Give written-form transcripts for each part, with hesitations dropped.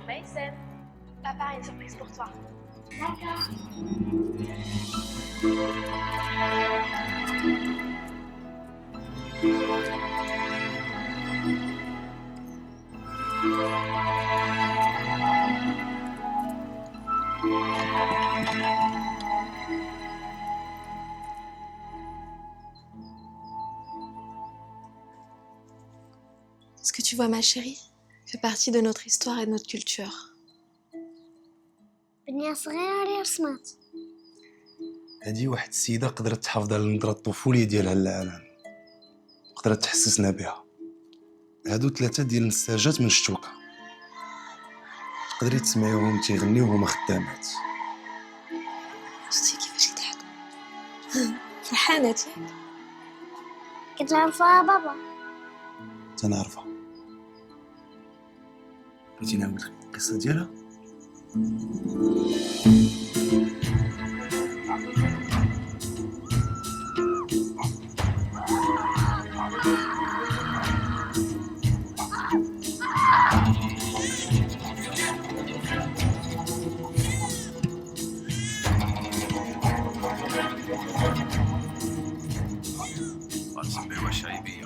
Mason, papa a une surprise pour toi. D'accord. Ce que tu vois, ma chérie, fait partie de notre histoire et de notre culture. بنية صغيرة اللي رسمات. هذه واحد السيدة قدرت تحافظ على النظرة الطفولية ديالها للعالم، قدرت تحسسنا بها. هادو 3 ديال النساجات من الشتوكة، تقدري تسمعيهم تيغنيو وهما خدامات. شتي كيفاش يضحك؟ فرحانة ياك؟ كنت عارفة بابا. تنعرفها. بغيتي نعاود لك القصة ديالها؟ سميوها شايبية.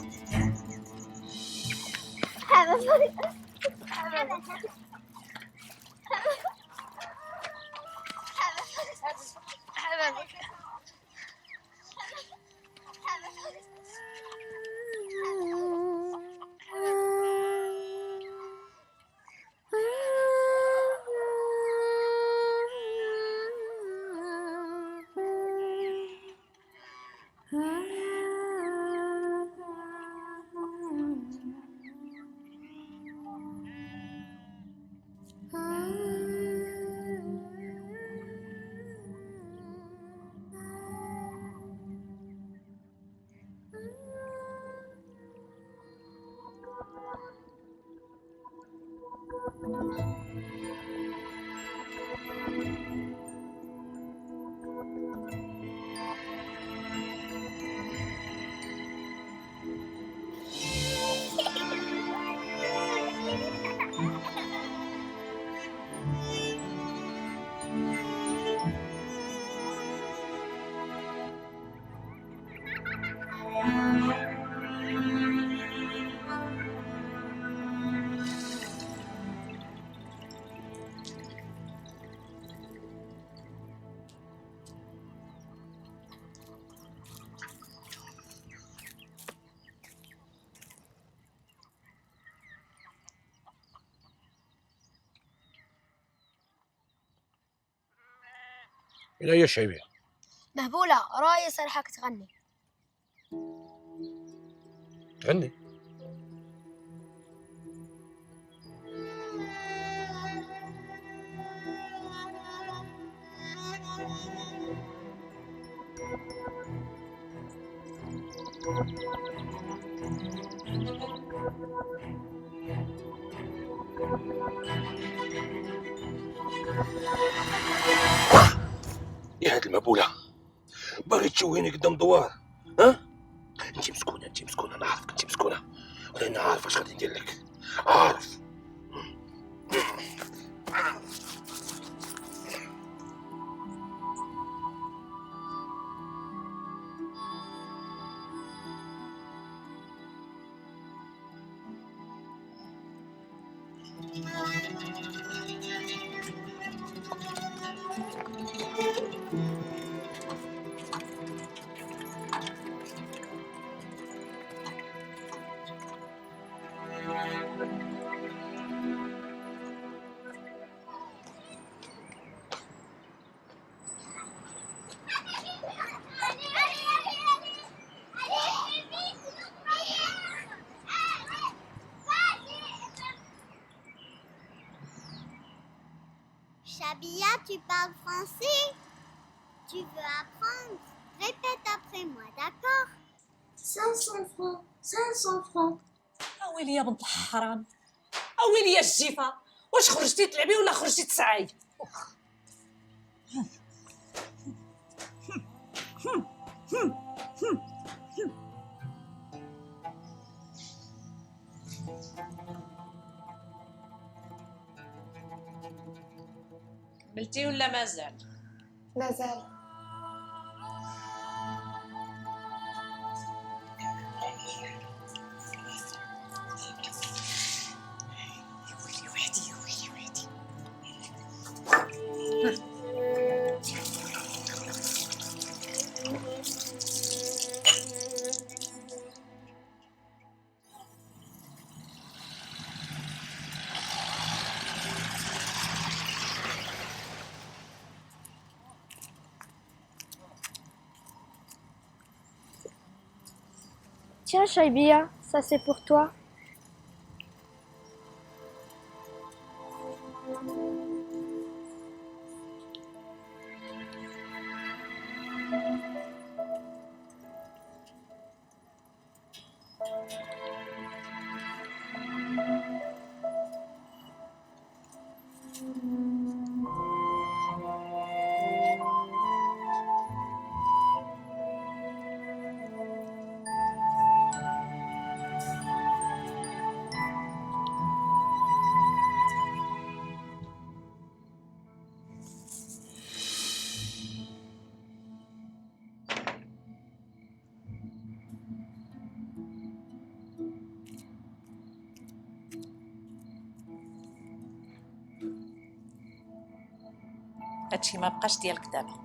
إلا هي شايبية. مهبولة راية سرحك تغني. تغني. يا هاد المهبولة باغي تشوهيني قدام دوار، ها؟ انتي مسكونة، انا عارفك انتي مسكونة، وانا عارف اش غادي ندير لك، عارف. Chabia, tu parles français? Tu veux apprendre? Répète après moi, d'accord? 500 francs, 500 francs. ويلي يا بنت الحرام، ويلي يا الجيفه، واش خرجتي تلعبي ولا خرجتي تسعي؟ كملتي ولا مازال؟ مازال. Tiens, Shaibia, ça c'est pour toi. هادشي ما بقاش ديالك دابا.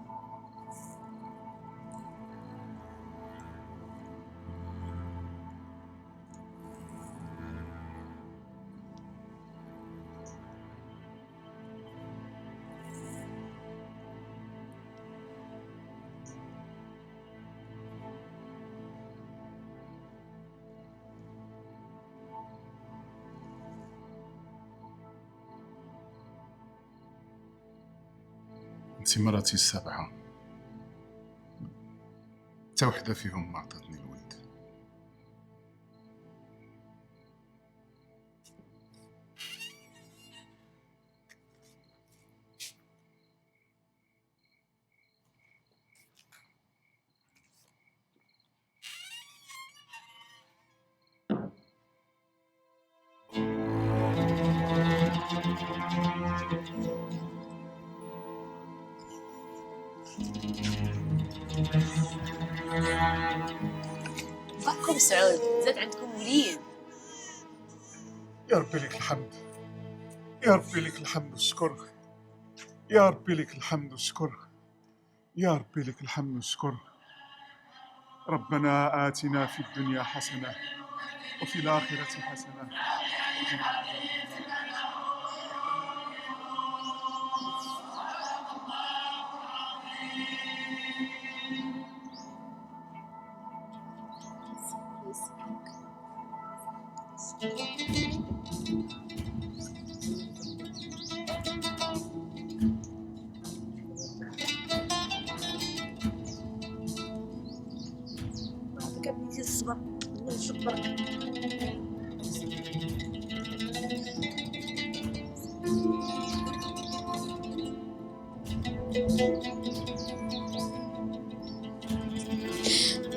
انت مراتي السبعة، تا وحدة فيهم ما عطاتني الولد. باكم سعود زاد عندكم وليد. يا ربي لك الحمد، يا ربي لك الحمد والشكر، يا ربي لك الحمد والشكر، يا ربي لك الحمد والشكر. ربنا آتنا في الدنيا حسنة وفي الآخرة حسنة.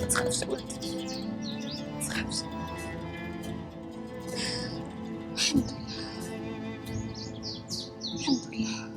ما تخافش ولد، ما تخافش. الحمد لله، الحمد لله.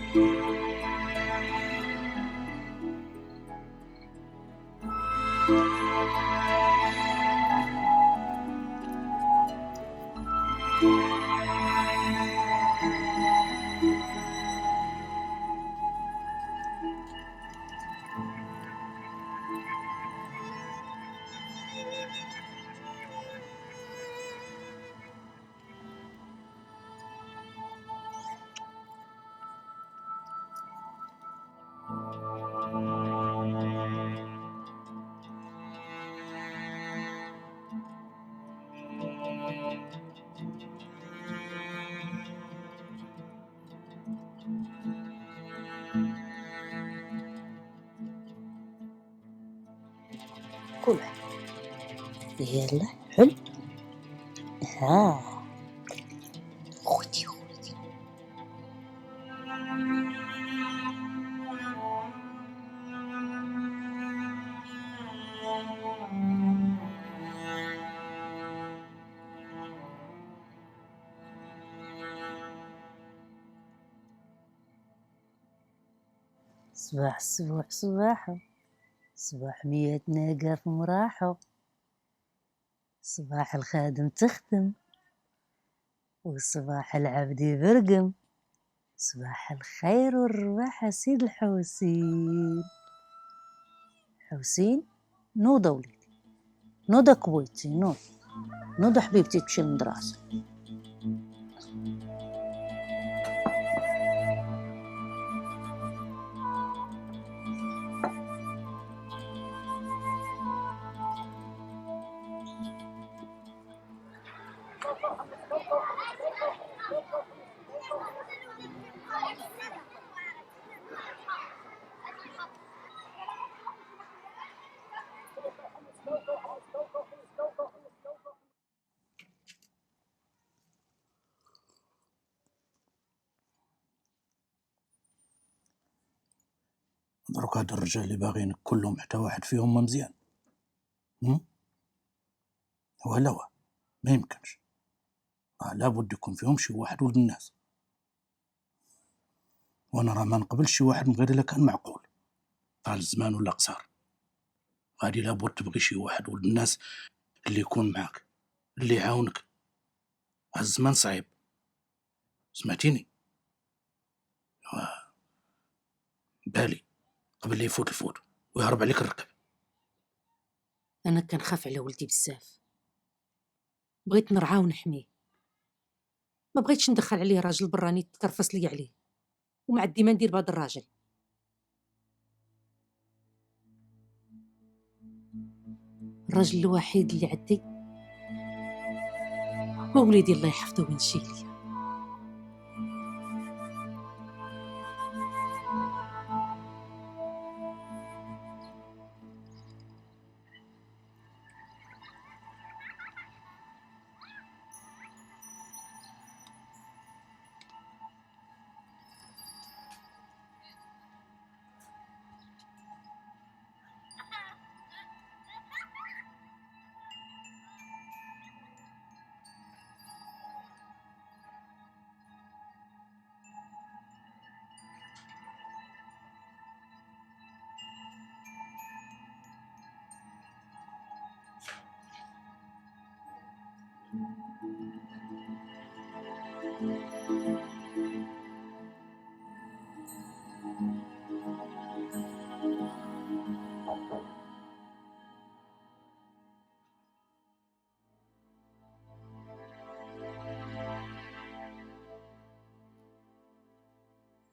كلها. يلا حل. ها خدي. صباح الصبح صباحو، صباح 100 ناقة في مراحو، صباح الخادم تختم، وصباح العبد برقم، صباح الخير والرباح سيد الحوسين. حوسين نوضة وليدي، نوضة كويتي، نوضة حبيبتي تمشي للمدرسة. دروك هاد الرجال اللي باغينك كلهم حتى واحد فيهم ما مزيان. ولا ما يمكنش. لابد يكون فيهم شي واحد ولد الناس، وانا راه ما نقبلش شي واحد من غير الا كان معقول، طال الزمان ولا قصار. غادي لابد تبغي شي واحد ولد الناس اللي يكون معاك، اللي يعاونك. الزمان صعيب، سمعتيني؟ بالي قبل لا يفوت الفوت ويهرب عليك الركب. انا كنخاف على ولدي بزاف، بغيت نرعاه ونحميه، ما بغيتش ندخل عليه راجل براني تكرفس لي عليه ومعدي ما ندير بهذا الراجل. الراجل الوحيد اللي عندي هو وليدي الله يحفظه وينشيه لي.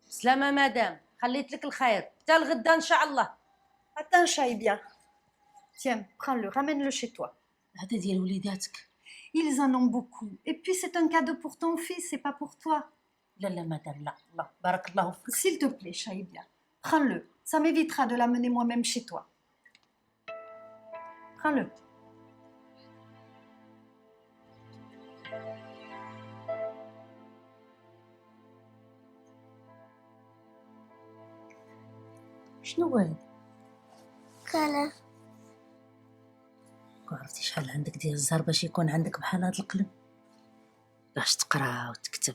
سلامة مدام، خليت لك الخير حتى الغدا ان شاء الله. Attends, Shaibia. Tiens, prends-le, ramène-le chez toi. هذا ديال وليداتك. Ils en ont beaucoup. Et puis c'est un cadeau pour ton fils, c'est pas pour toi. لا مدام، لا الله بارك الله فيك. S'il te plaît, Shaibia, prends-le. Ça m'évitera de l'amener moi-même chez toi. Prends-le. شنو هذا؟ كلا عرفتي شحال عندك ديال الزهر باش يكون عندك بحال هاد القلم باش تقرا وتكتب.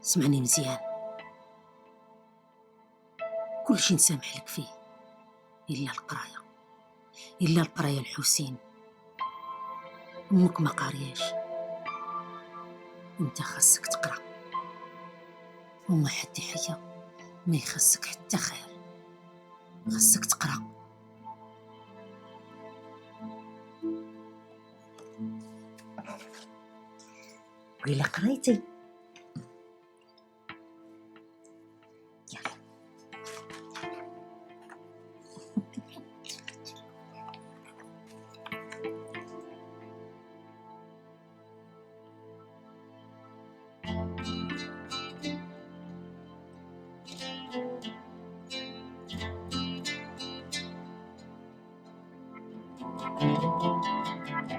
اسمعني مزيان، كلشي نسامح لك فيه إلا القراية، إلا القراية الحسين. أمك ما قارياش، أنت خاصك تقرا، وما حد حية ما يخصك حتى خير، خاصك تقرا. وإلا قريتي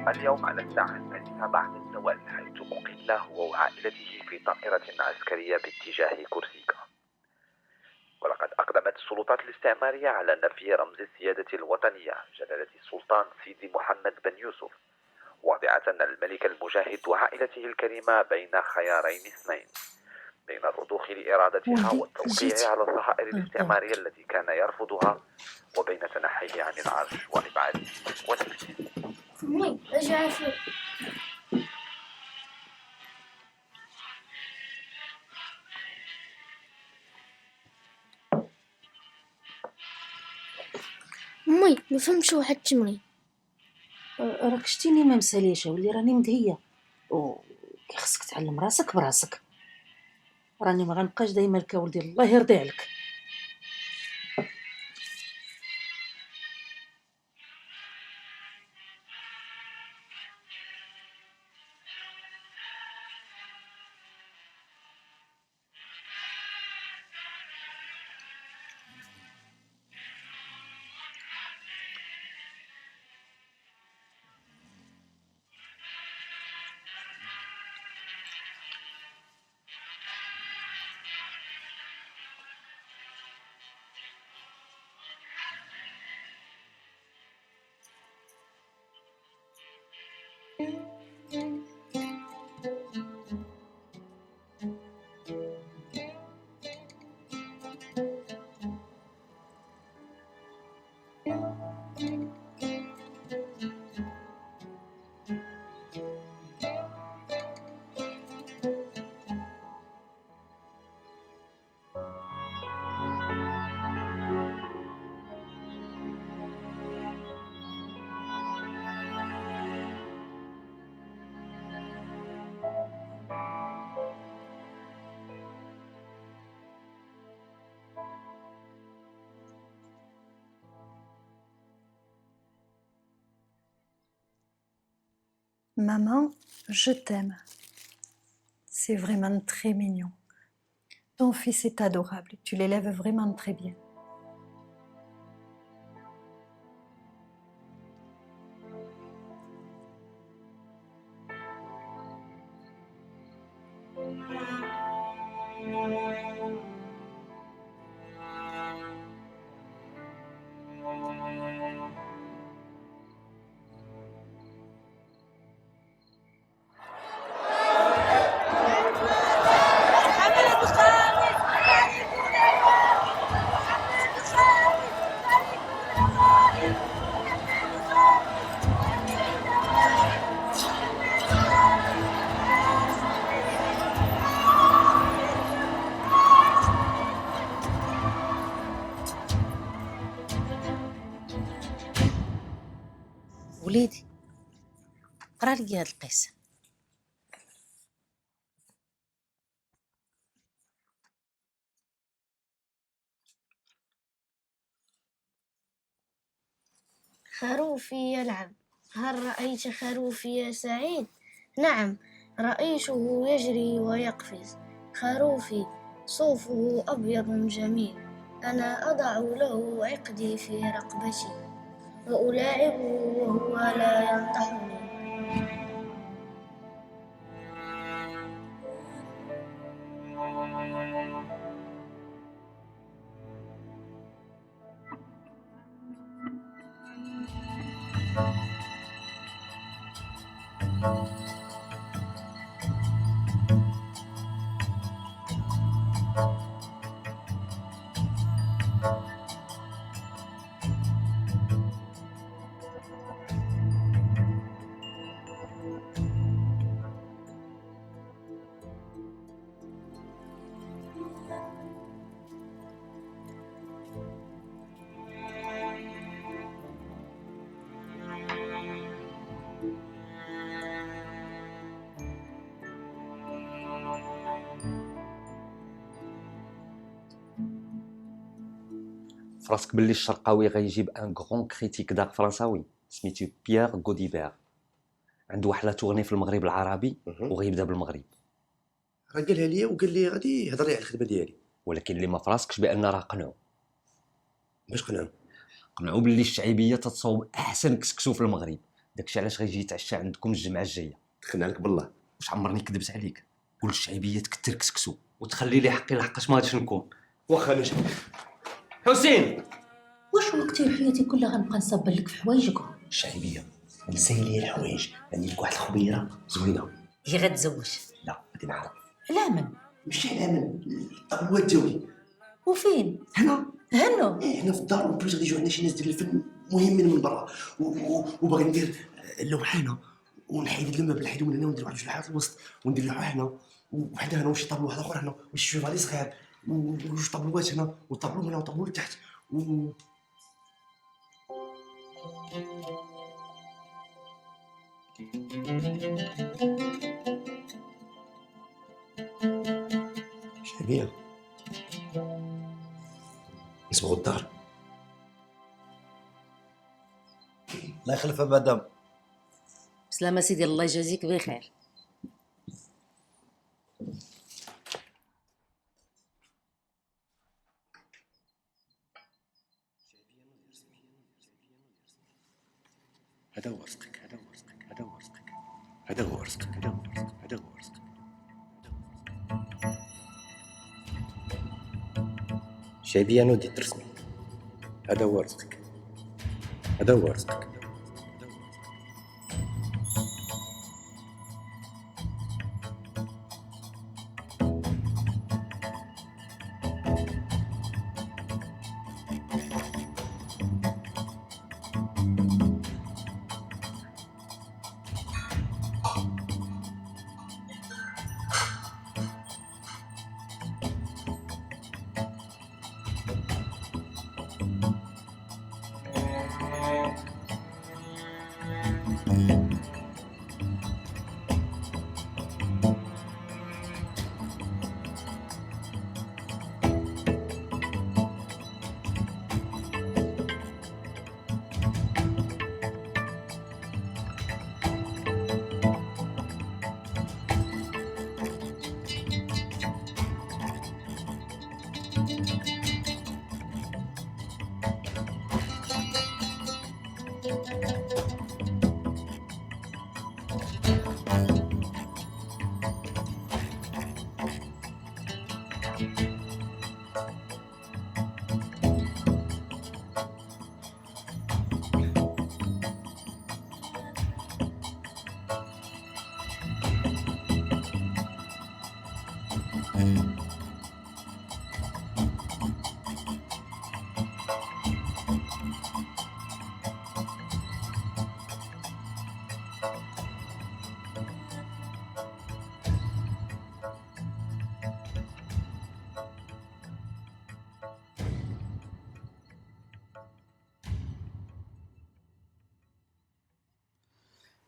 اليوم على الساعة 6 بعد الزوال، حيث أقل هو وعائلته في طائرة عسكرية باتجاه كورسيكا. ولقد أقدمت السلطات الاستعمارية على نفي رمز السيادة الوطنية جلالة السلطان سيدي محمد بن يوسف، واضعة الملك المجاهد وعائلته الكريمة بين خيارين اثنين، بين الرضوخ لإرادتها والتوقيع على الظهائر الاستعمارية التي كان يرفضها، وبين تنحيه عن العرش وإبعاده ونفسه. أمي رجع فيه. أمي ما فهمتش واحد التمرين. راك شتيني ما مساليش ولي، راني مدهيه وكي خصك تعلم راسك براسك. راني ما غنبقاش دايما لك ولدي، الله يرضي عليك. Maman, je t'aime. C'est vraiment très mignon. Ton fils est adorable. Tu l'élèves vraiment très bien. وليدي قرا لي هاد القصه. خروفي يلعب. هل رأيت خروفي يا سعيد؟ نعم، رأيته يجري ويقفز. خروفي صوفه أبيض جميل. أنا أضع له عقدي في رقبتي وألاعبه وهو لا ينطحني. فراسك باللي الشرقاوي غيجيب ان غون كريتيك دار فرنساوي سميتو بيير غوديبير، عنده واحد لا تورني في المغرب العربي وغيبدا بالمغرب. راه قالها ليا وقال لي غادي يهضر لي على الخدمه ديالي. ولكن اللي ما فراسكش بان راه قنعو. باش قنعو باللي الشعيبيه تتصوب احسن كسكسو في المغرب، داكشي علاش غيجي يتعشى عندكم الجمعه الجايه. دخلنا لك بالله، واش عمرني كذبت عليك؟ قول الشعيبيه تكثر كسكسو وتخلي لي حقي لحقاش ما غاديش نكون. واخا نجي. حسين واش وقتي حياتي كلها غنبقى نصبر لك في حوايجك؟ الشعيبيه نسي لي الحوايج، عندي لك واحد الخبيره زوينه. هي غتزوج؟ لا غادي نعرف. على من؟ ماشي على من، الطبلوات ديالي. وفين؟ هنا هنا هنا في الدار، وبلوس غادي يجيو عندنا شي ناس ديال الفن مهمين من برا، وباغي ندير اللوحه هنا ونحيد المبل، نحيدو من هنا وندير واحد جوج لوحات الوسط، وندير لوحه هنا وحده هنا وشي طابلو واحد اخر هنا وشي شوفالي صغير وجوج طابلوات هنا وطابلو هنا وطابلو لتحت شعبيه. نصبغو الدار. الله يخلفها مدام. بسلامة سيدي، الله يجازيك بخير. هذا هو رزقك، هذا هو رزقك، هذا هو رزقك، هذا هو رزقك، هذا هو رزقك، هذا هو رزقك. شعبيه نودي ترسمي، هذا هو رزقك، هذا هو رزقك.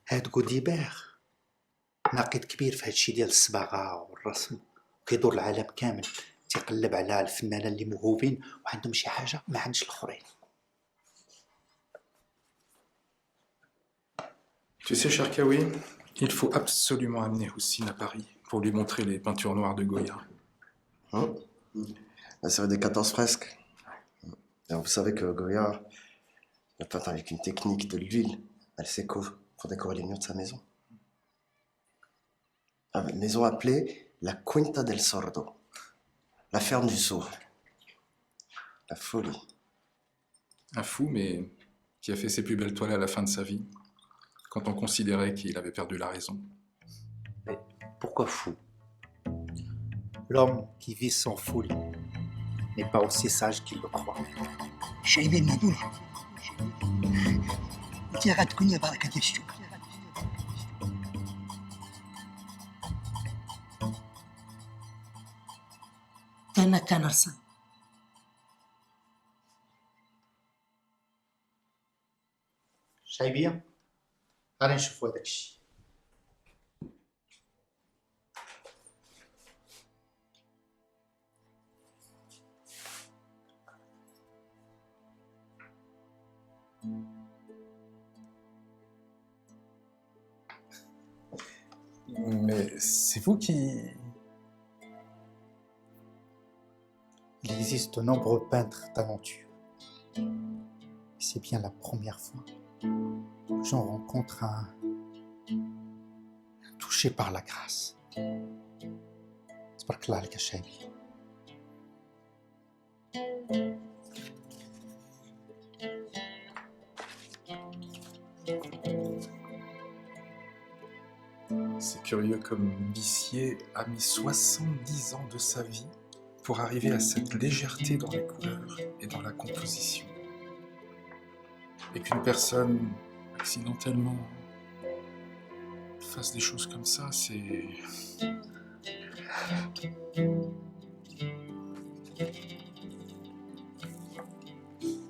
هاد غوديبير ناقد كبير في هادشي ديال الصباغه والرسم، كيدور العالم كامل تيقلب على الفنانين اللي موهوبين وعندهم شي حاجه ما عندش الاخرين. Tu sais, cher Kawi, il faut absolument amener Houssine à Paris pour lui montrer les peintures noires de Goya. La série des 14 fresques. Et vous savez que Goya a peint avec une technique de l'huile à séco pour décorer les murs de sa maison. Une maison appelée la Quinta del Sordo, la ferme du sourd. La folie. Un fou, mais qui a fait ses plus belles toiles à la fin de sa vie, quand on considérait qu'il avait perdu la raison. Mais pourquoi fou? L'homme qui vit sans folie n'est pas aussi sage qu'il le croit. شايبين الموضوع انت غتكون يا بركه ديال الشوك. انا كنرسم. شايبيه غادي نشوفوا هذاك الشيء. Mais c'est vous qui... Il existe de nombreux peintres talentueux. Et c'est bien la première fois que j'en rencontre un touché par la grâce. تبارك الله عليك الشايبي. C'est curieux comme Bissier a mis 70 ans de sa vie pour arriver à cette légèreté dans les couleurs et dans la composition. Et qu'une personne, accidentellement, fasse des choses comme ça, c'est...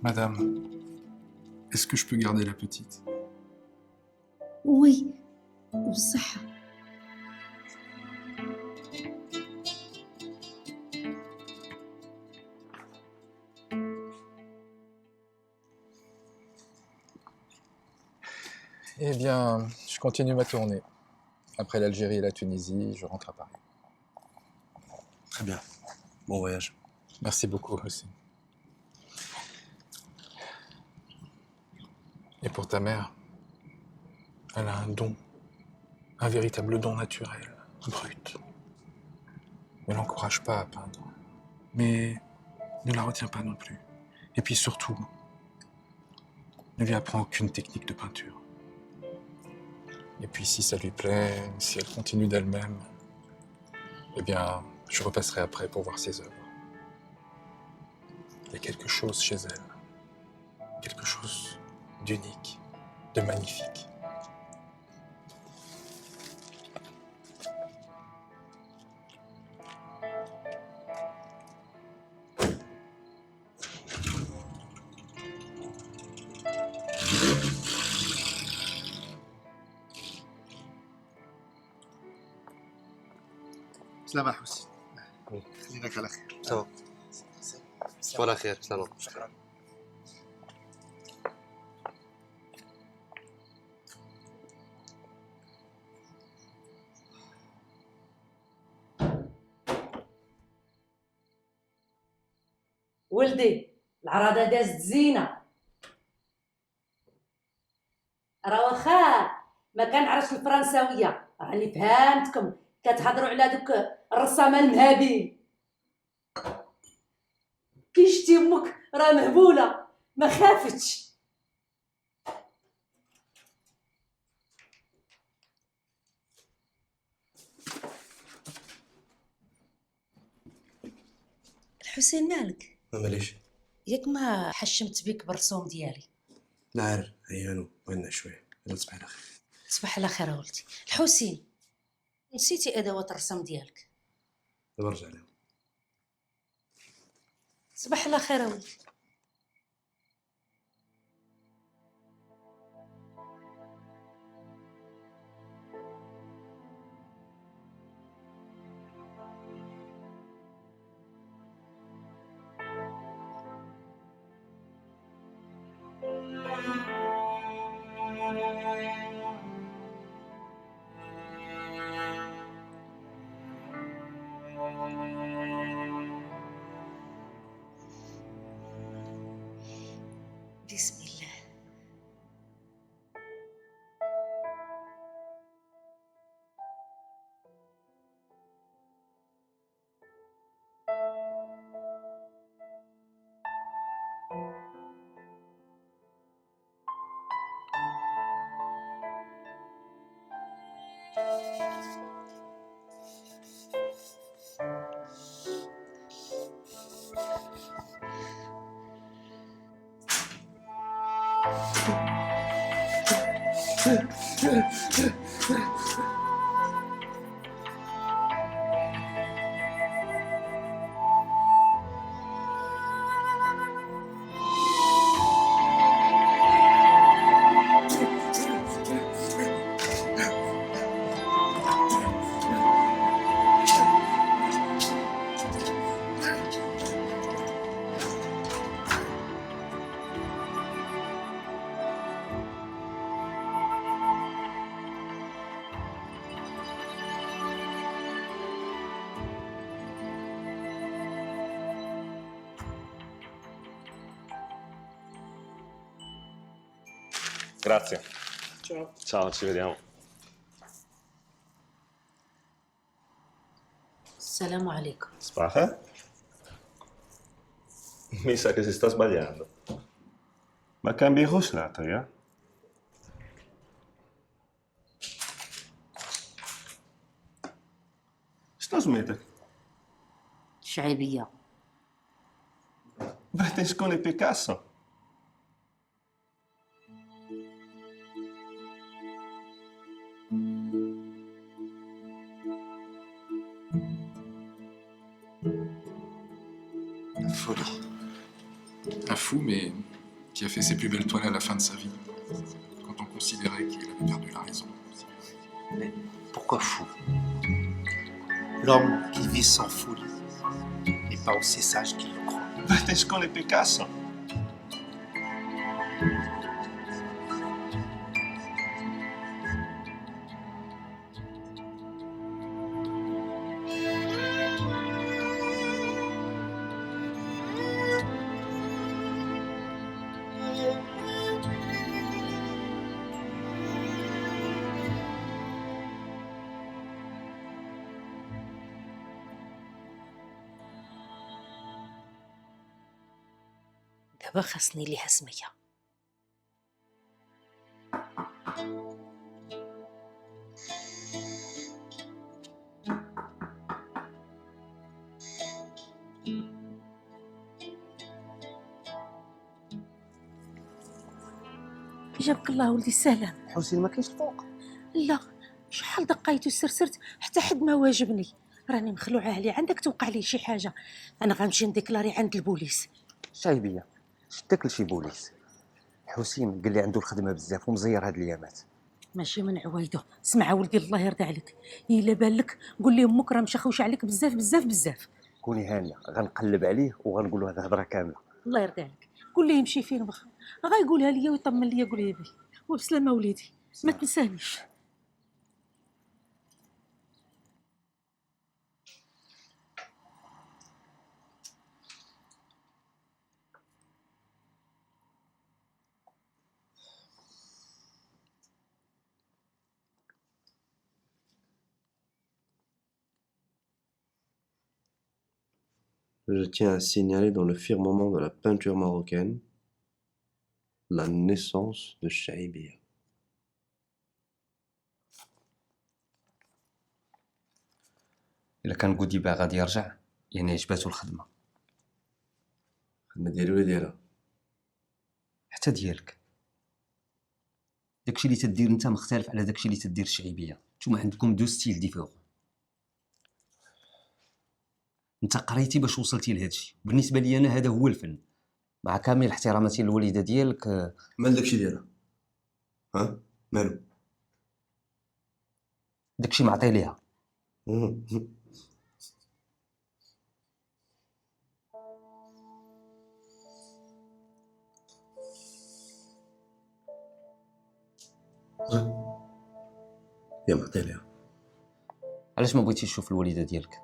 Madame, est-ce que je peux garder la petite? Oui, بالصحة. Eh bien, je continue ma tournée. Après l'Algérie et la Tunisie, je rentre à Paris. Très bien. Bon voyage. Merci beaucoup aussi. Et pour ta mère, elle a un don, un véritable don naturel, brut. Ne l'encourage pas à peindre, mais ne la retiens pas non plus. Et puis surtout, ne lui apprends aucune technique de peinture. Et puis si ça lui plaît, si elle continue d'elle-même, eh bien, je repasserai après pour voir ses œuvres. Il y a quelque chose chez elle, quelque chose d'unique, de magnifique. سلام حسين. خليناك على خير. سلام. ولا خير سلام. شكرا. ولدي العراضه دازت زينه. راه واخا ما كنعرفش الفرنساويه راني فهمتكم كتهضروا على دوك الرسامه المهابين. كي شتي امك راه مهبوله ما خافتش. الحسين مالك؟ ماليش. ياك ما حشمت بك بالرسوم ديالي؟ لا عارف عيانو بغينا شويه. يلا تصبح على خير. تصبح على خير ولدي. الحسين نسيتي ادوات الرسم ديالك. دابا رجع لهم. تصبح على خير ولدي. بسم الله. Grazie. Ciao. Ciao, ci vediamo. السلام عليكم. Spaha? Mi sa che si sta sbagliando. Ma cambi rusnato, ja? Sto smettere. شعيبية. بغيتي شكون بيكاسو؟ Folie. Un fou, mais qui a fait ses plus belles toiles à la fin de sa vie, quand on considérait qu'il avait perdu la raison. Mais pourquoi fou? L'homme qui vit sans folie n'est pas aussi sage qu'il le croit. بغيتي شكون بيكاسو؟ دابا خاصني ليها سمية. جابك الله ولدي سلام. حسين ما كاينش الفوق. لا شحال دقيت وسرسرت حتى حد ما واجبني. راني مخلوعه عليه، عندك توقع ليه شي حاجه انا غنمشي نديكلاري عند البوليس. شايبيه شدك لشي بوليس. حسين قال لي عنده الخدمه بزاف ومزير هاد الايامات. ماشي من عوايده. اسمع ولدي الله يرضى عليك، الا بان لك قول لي امك راه مشخوش عليك بزاف بزاف بزاف. كوني هانيه غنقلب عليه وغنقول له هاد الهضره كامله. الله يرضى عليك قول لي يمشي فين بغا غايقولها ليا ويطمن ليا. قولها لي وبسلامه وليدي ما تنسانيش. Je tiens à signaler dans le firmament de la peinture marocaine la naissance de Chaibia. الا كان قديبه غادي يرجع يعني عجباتو الخدمه. الخدمه ديالو ولا ديالها؟ حتى ديالك. داكشي اللي تدير انت مختلف على داكشي اللي تدير الشعيبيه. نتوما عندكم دو ستيل ديفيرون. انت قريتي باش وصلتي لهادشي. بالنسبه لي انا هذا هو الفن. مع كامل احتراماتي للوالده ديالك. مال داكشي ديالها؟ ها مالو؟ داكشي معطي ليها. يا معطي ليها. علاش ما بغيتيش تشوف الوالده ديالك؟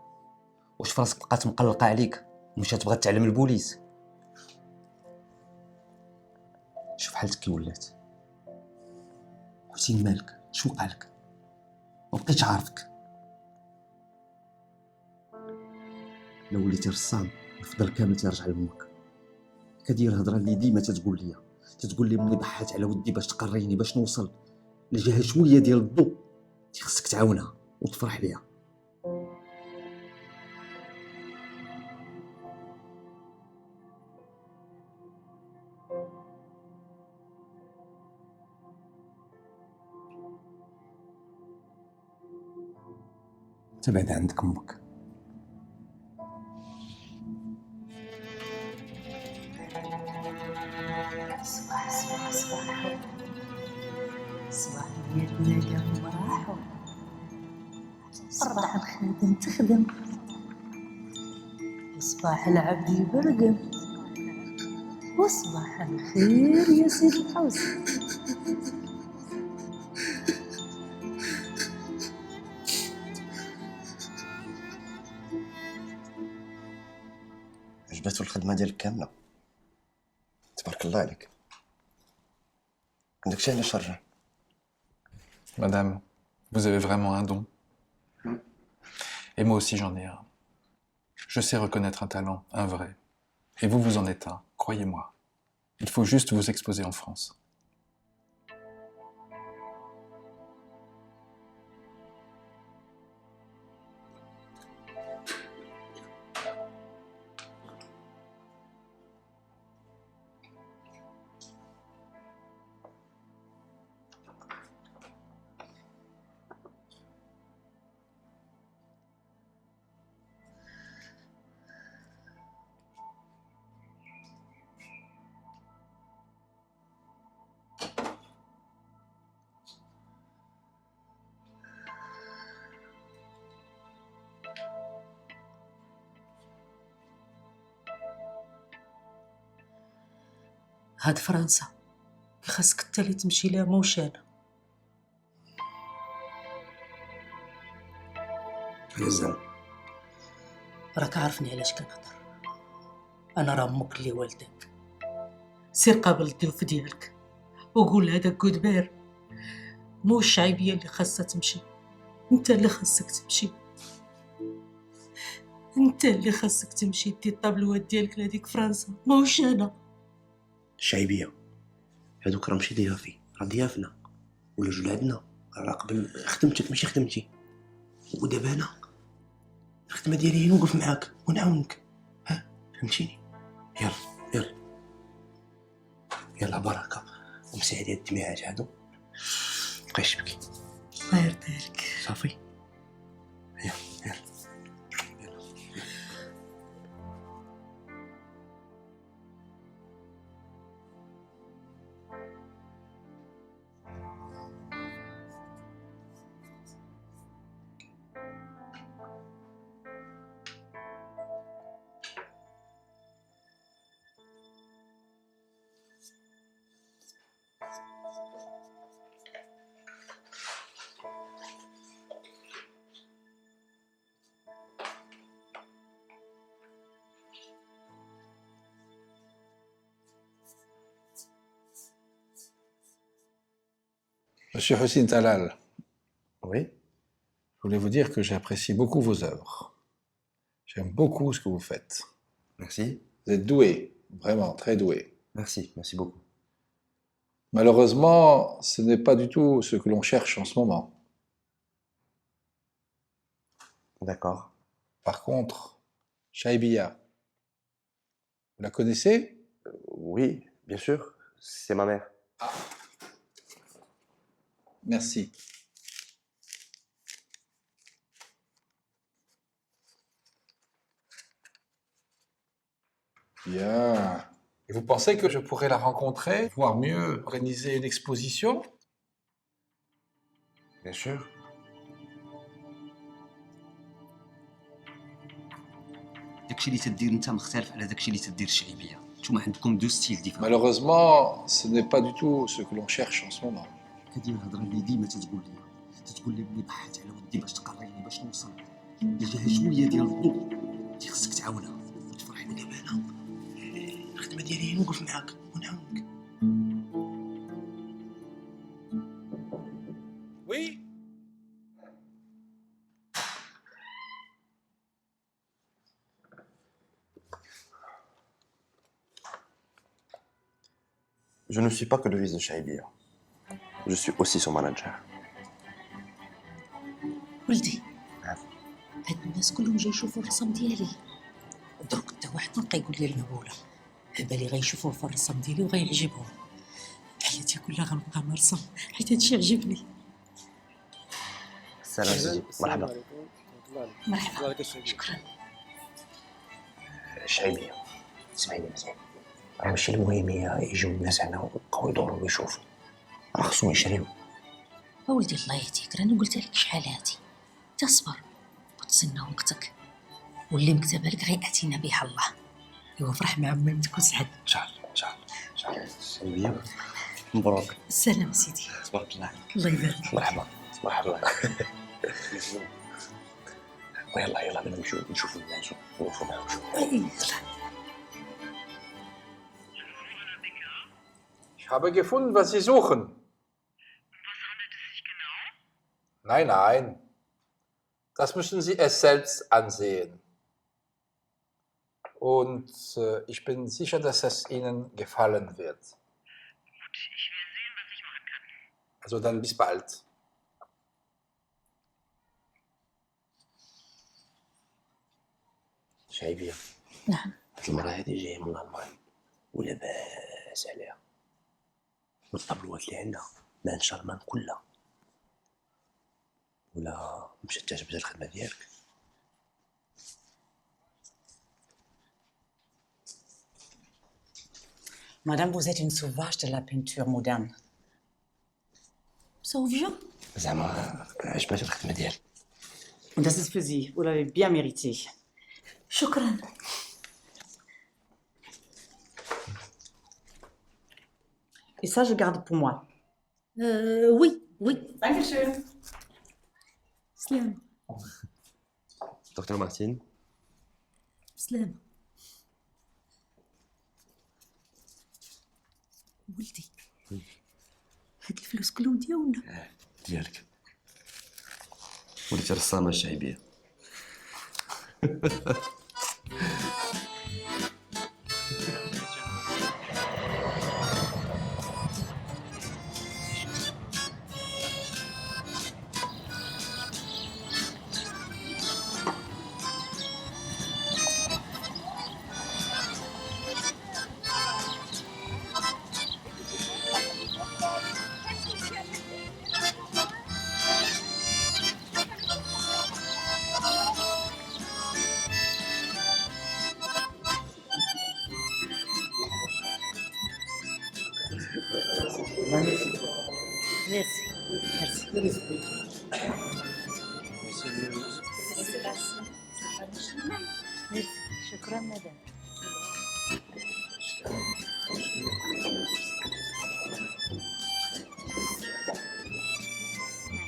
واش فراسك بقات مقلقه عليك ومشات بغات تعلم البوليس؟ شوف حالتك كي ولات. حسين مالك؟ شو وقعلك؟ ما بقيتش عارفك. لو وليتي رسام الفضل كامل تيرجع لامك. كدير الهضره اللي ديما تتقول لي امي ضحات على ودي باش تقريني باش نوصل لجهه شويه ديال الضوء. خصك تعاونها وتفرح ليها. تبعد عندك امك. صباح صباح صباح صباح ديال نلقاو راحو. صباح الخدم تخدم، وصباح العبد يبرقم، وصباح الخير يا سيدي الحوسن. عجباتو الخدمه ديالك كامله. تبارك الله عليك. عندك شي علاش ترجع؟ Madame, vous avez vraiment un don. Et moi aussi j'en ai un. Je sais reconnaître un talent, un vrai. Et vous, vous en êtes un, croyez-moi. Il faut juste vous exposer en France. هاد فرنسا كي خاصك انت اللي تمشي لها موش انا. زعما راك عارفني علاش كنهضر. انا راه امك اللي والدك. سير قابل الضيوف ديالك وقول هذاك كودبير مو الشعيبيه اللي خاصها تمشي، انت اللي خاصك تمشي. انت اللي خاصك تمشي دي الطابلوات ديالك لهاديك فرنسا ماهوش انا. الشعيبيه هادوك راه ماشي ضيافي، راه ضيافنا ولا جو لعندنا. راه قبل خدمتك ماشي خدمتي، ودابا انا الخدمه ديالي هي نوقف معاك ونعاونك. ها فهمتيني؟ يلا يلا يلا بركه ومساعد هاد الدميعات هادو مبقايش تبكي. الله يرضي عليك. صافي يلا يلا. Monsieur Hossein Talal, Oui. je voulais vous dire que j'apprécie beaucoup vos œuvres. J'aime beaucoup ce que vous faites. Merci. Vous êtes doué, vraiment très doué. Merci, merci beaucoup. Malheureusement, ce n'est pas du tout ce que l'on cherche en ce moment. D'accord. Par contre, Shaibia, vous la connaissez? Oui, bien sûr, c'est ma mère. Ah. Merci. Bien. Et vous pensez que je pourrais la rencontrer, voire mieux, organiser une exposition? Bien sûr. داكشي اللي تدير انت مختلف على داكشي اللي تدير الشعيبيه. نتوما عندكم دو ستيل ديفرون. Malheureusement, ce n'est pas du tout ce que l'on cherche en ce moment. هذه الهضره اللي ديما تتقول لي بلي ضحيت على ودي باش تقريني باش نوصل لجهه شويه ديال الضوء. انت خصك تعاونها وتفرحني. دابا انا الخدمه ديالي هي نوقف معاك ونعاونك. Oui. Je ne suis pas que le fils de Shaibia. Je suis aussi son manager. ولدي هاد الناس كلهم جاي يشوفوا الرسم ديالي. درك انت واحد ما يقول لي المهوله. على بالي غيشوفوا في الرسم ديالي وغيعجبهم. حياتي كلها غنبقى مرسم حيت هادشي عجبني. السلام سيدي، مرحبا. مرحبا. شكرا. الشعيبيه اسمعيني مزيان، راه ماشي المهم يجيو الناس هنا ويبقاو يدوروا ويشوفوا، راه خصهم يشريو. ولدي الله يهديك رانا قلت لك شحال هادي. تصبر وتسنى وقتك واللي مكتبها لك غيأتينا بها الله. ايوا فرح مع مامتك وسعد. ان شاء الله ان شاء الله ان شاء الله. الشعيبيه مبروك. السلام سيدي. تبارك الله. الله يبارك. مرحبا مرحبا. ويلا يلا بدنا نشوفوا الناس ونوقفوا معاهم شويه. habe gefunden, was Sie suchen. Nein, nein. Das müssen Sie es selbst ansehen. Und ich bin sicher, dass es Ihnen gefallen wird. Also dann bis bald. شايبية نعم. هاد المرة هادي جاية من ألمانيا ولاباس عليها، والطبلوات اللي عندها ما نشرمان كلها، ولا مشات تعجبها الخدمة ديالك. Madame, vous êtes une sauvage de la peinture moderne. Sauvage? زعما عجباتها الخدمة ديالك. Und das ist für Sie. Vous l'avez bien mérité. شكرا. Et ça, je garde pour moi. Oui, oui. Dankeschön. سلام. دكتور مارتين. سلام. ولدي هاد الفلوس كلهم ديالنا. ديالك. وليتي رسامة الشعبية. Merci. Merci. Merci. شكرا مدام.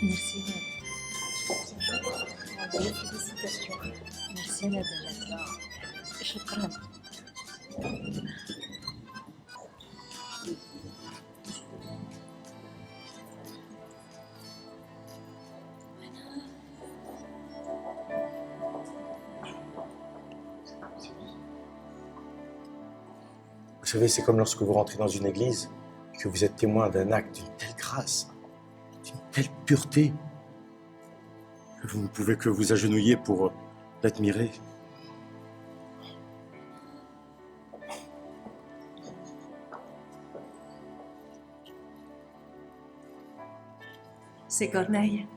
Merci madame. Merci madame. شكرا. Vous savez, c'est comme lorsque vous rentrez dans une église, que vous êtes témoin d'un acte d'une telle grâce, d'une telle pureté, que vous ne pouvez que vous agenouiller pour l'admirer. C'est Corneille.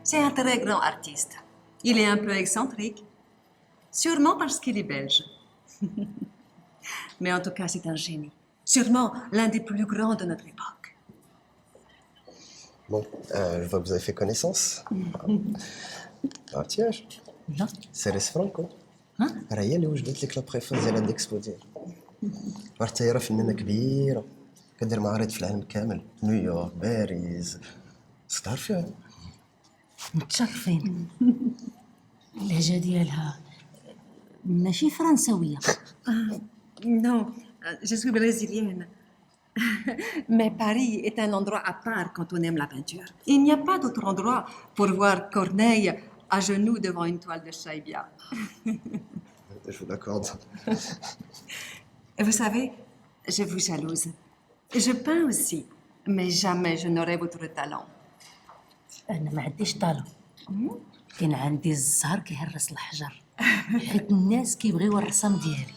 C'est un très grand artiste. Il est un peu excentrique, sûrement parce qu'il est belge. Mais en tout cas, c'est un génie. Sûrement l'un des plus grands de notre époque. Bon, je vois que vous avez fait connaissance. عرفتيهاش؟ لا. سيريس فرانكو. ها؟ راه هي اللي وجدت لك لابريفونس ديال هاد الاكسبو ديالك. عرفتها هي راه فنانة كبيرة، كدير معارض في العالم كامل، نيويورك، باريس، تعرفيها؟ متشرفين. اللهجة ديالها ماشي فرنساوية. Non, je suis brésilienne. Mais Paris est un endroit à part quand on aime la peinture. Il n'y a pas d'autre endroit pour voir Corneille à genoux devant une toile de Chaibia. Je vous l'accorde. Vous savez, je vous jalouse. Je peins aussi, mais jamais je n'aurai votre talent. أنا ما عنديش طالون. كان عندي الزهر كيهرس الحجر. حيت الناس كيبغيو الرسام ديالي.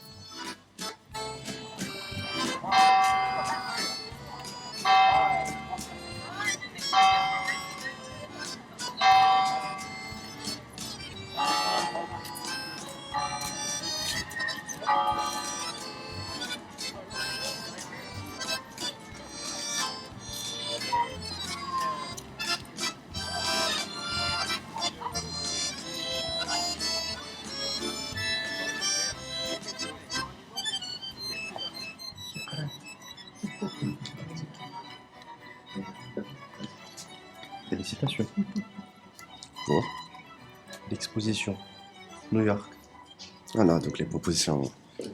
Félicitations. Pour l'exposition. New York. Ah non, donc les propositions,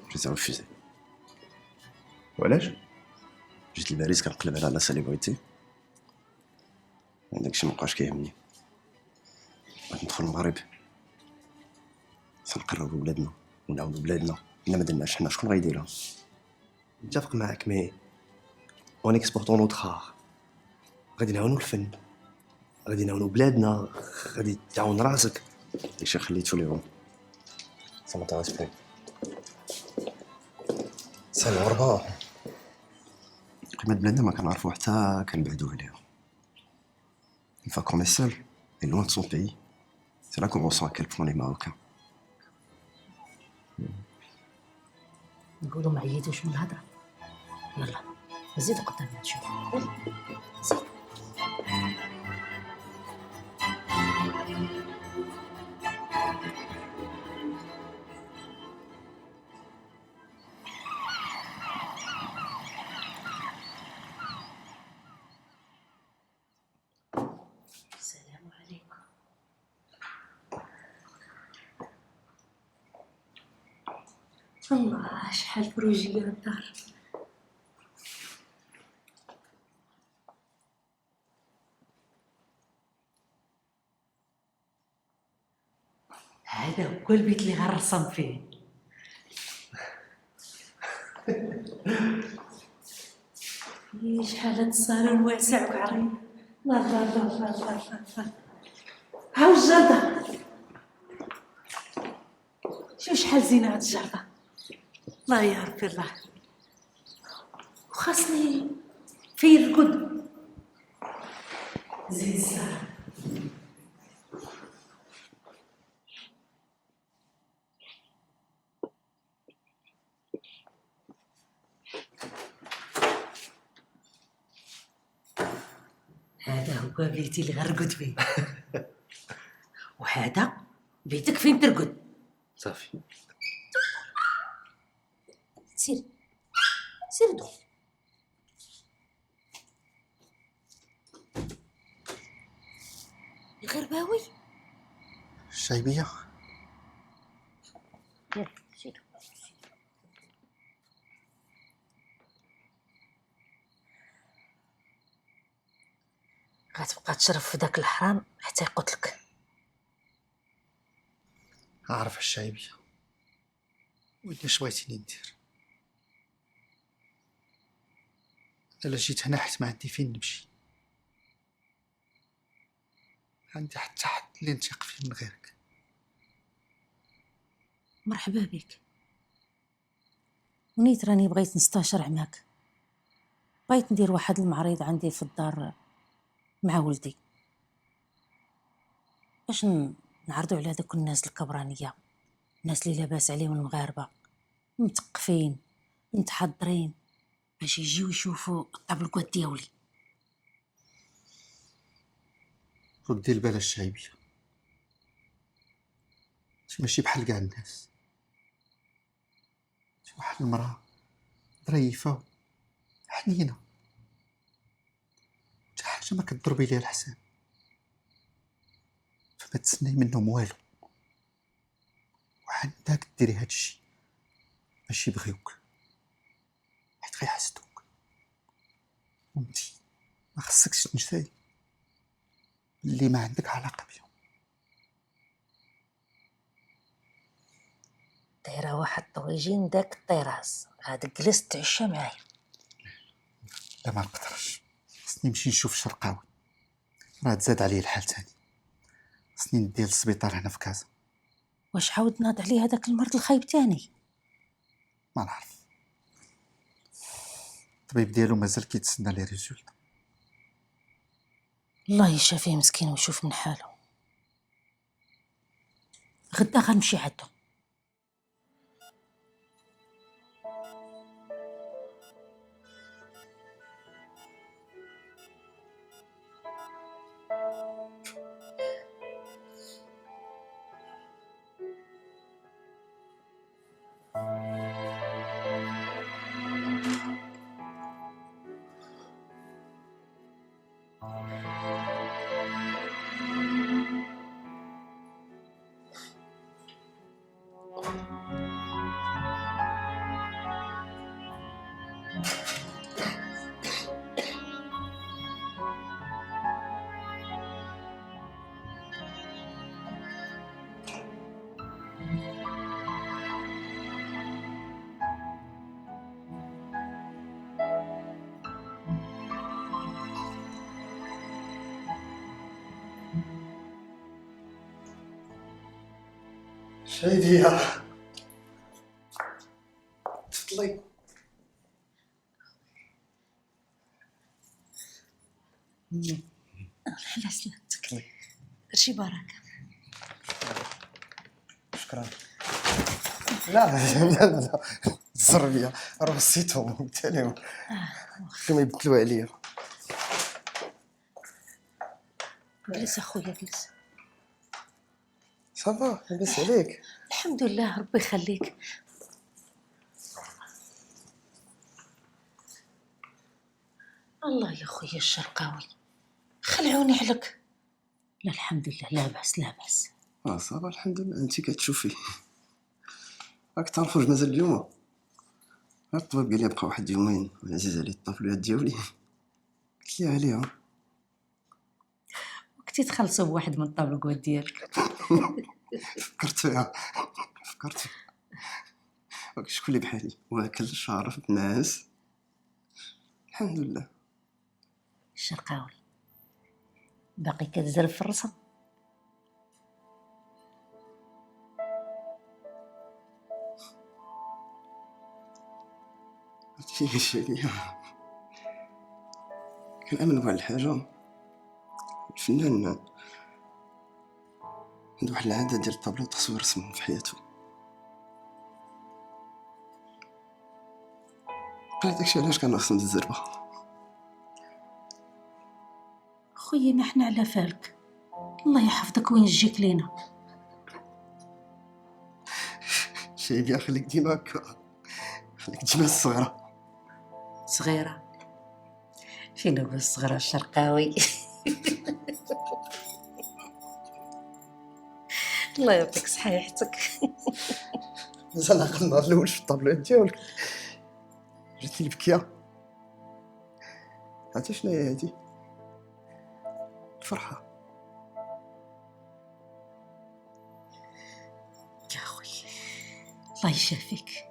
je les ai refusées. Voilà, جيت لباريس كنقلب على لا سيليبريتي، داكشي مبقاش كيهمني. بغيت ندخل المغرب، سنقربوا بلادنا ونعاودوا بلادنا. الا ما درناش حنا شكون غيديرها؟ متفق معاك، مي اون اكسبورتون نوتر art. غادي نعاونوا الفن، غادي نعاونوا بلادنا، غادي تعاون راسك. داكشي خليتو ليهم. سا مانتيريس بلو. سا الغربة قيمة بلادنا ما كنعرفو حتى كنبعدو عليها. Une fois qu'on est seul et loin de son pays, c'est là qu'on ressent à quel point on est marocain. نقولوا ما عييتوش من الهضره. يلا زيدوا قدامي نشوف. زيد. السلام عليكم. الله شحال فروجيه الدار. هذا هو البيت اللي غنرسم فيه. شحال هاد الصالون واسع وعريض. الله الله الله الله الله الله. ها الجردة، شوف شحال زينة هاد الجردة. الله يا ربي الله. وخاصني فيه الرقد. زين الصالون. هذا هو بيتي اللي غنرقد فيه. وهذا بيتك فين ترقد. صافي سير سير دخل. الغرباوي الشايبية. يلا سير. غتبقى تشرب في داك الحرام حتى يقتلك. أعرف الشايبية، واش بغيتيني ندير؟ الا جيت هنا حيت ما عندي فين نمشي، عندي حتى حد اللي نثيق فيه من غيرك. مرحبا بك. ونيت راني بغيت نستشرع معك. بغيت ندير واحد المعرض عندي في الدار مع ولدي، باش نعرضوا على داك الناس الكبرانيه، الناس اللي لاباس عليهم المغاربه، مثقفين متحضرين، باش يجيو يشوفوا الطابلوكات ديالي. ردي البال الشايبية، ماشي بحال كاع الناس. واحد المرأة ظريفة حنينة، حتى حاجة ما كتضربي ليها الحساب، فما تسناي منهم والو. وعندك ديري هادشي باش يبغيوك، حيت غيحسدوك. وانتي ما خصكش تنساي اللي ما عندك علاقة بيهم. دايره واحد طويجين داك الطراز، غادي جلست تعشى معايا. لا ما نقدرش، خصني نمشي نشوف الشرقاوي، راه تزاد عليه الحال تاني. خصني نديه للسبيطار هنا في كازا. واش عاود ناض عليه هذاك المرض الخايب تاني؟ ما نعرف، الطبيب ديالو مازال كيتسنى لي ريزولت. الله يشافيه مسكين ويشوف من حاله. غدا غنمشي عندو. شادية تفضلي. على سلامتك. شي بركة. شكرا. لا الزربية راه وصيتهم قلت لهم خليهم يبدلوا عليا. جلس اخويا جلس. صافا لاباس عليك؟ الحمد لله ربي يخليك. الله يا خويا الشرقاوي خلعوني عليك. لا الحمد لله لا بأس لا بأس. صافا الحمد لله. انت كتشوفي راك تنخرج مازال اليوم. الطبيب قال لي بقى واحد يومين عزيز عليه الطفلات ديالي قلت لي عليهم. وكنتي تخلصوا بواحد من الطابلوكات ديالك. فكرت شكون اللي بحالي واكل شارف ناعس الحمد لله. الشرقاوي باقي كتزرب في الرسم. هادشي شي كنأمن بواحد الحاجة. الفنان عنده واحد العادة ديال الطابلو تصوير رسم في حياته. قال داكشي علاش كان رسم الزربة. خويا ما حنا على فالك الله يحفظك وينجيك لينا. شايبيا خليك ديما هكا، خليك ديما الصغيرة. صغيرة فين هو الصغيرة الشرقاوي؟ الله يعطيك صحيحتك. مازال عقل النهار الاول في الطابلو ديالك جاتني البكيه. عرفتي شنو هي هادي؟ الفرحه. يا خويا الله يشافيك.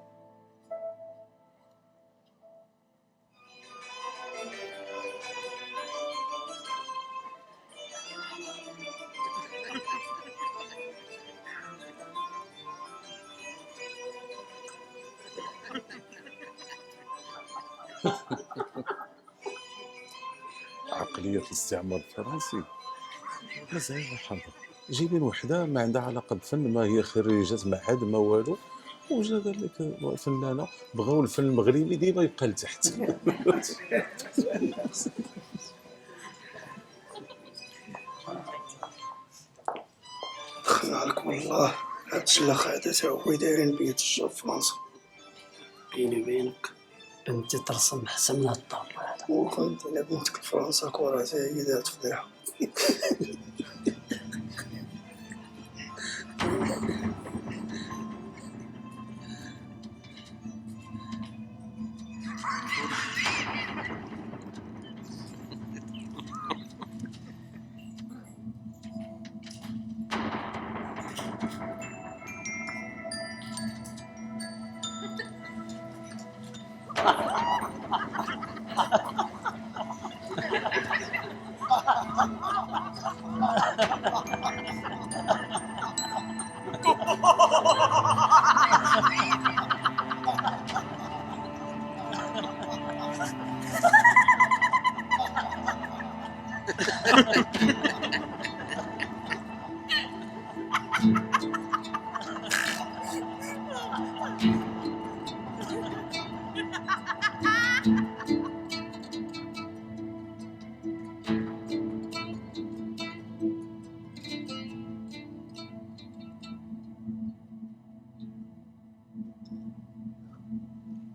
عقلية الاستعمار الفرنسي مازال حاضر. جيبين وحده ما عندها علاقه بفن، ما هي خريجه معهد ما والو، وجا قال لك فنانه. بغاو الفن المغربي ديما يبقى لتحت. دخلنا لك والله هاد الشلاخ هذا تا هو دايرين بيا الشوف في فرنسا. بيني وبينك بنتي ترسم احسن من هالطابلو هذا. وكنت انا بنتك لفرنسا كره هي دارت فضيحه.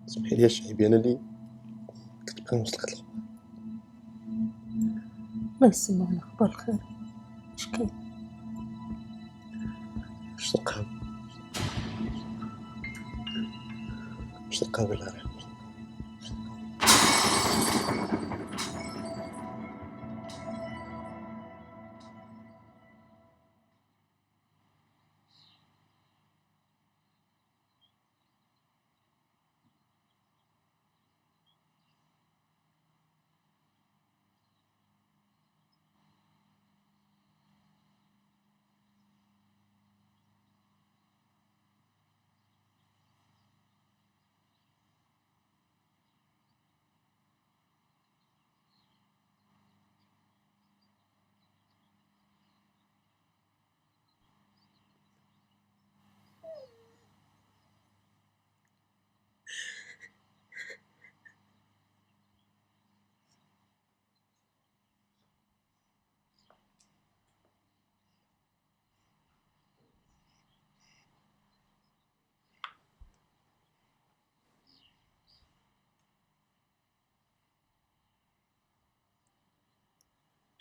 سمحي لي الشعيبي، انا اللي كنت باغي نوصلك الخبر. الله يسمعنا اخبار الخير. اش كاين؟ واش تلقاو بالغرام؟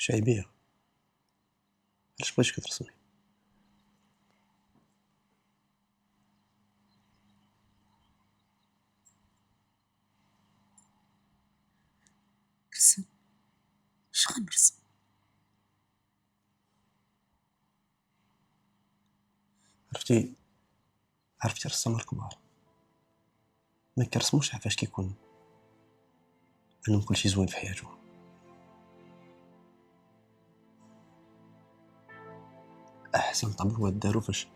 شعيبية، علاش بغيتي كترسمي؟ رسم؟ اش غنرسم؟ عرفتي الرسامة الكبار ما كيرسموش عفاش كيكون عندهم كلشي زوين في حياتهم. احسن طبع هو دارو فاش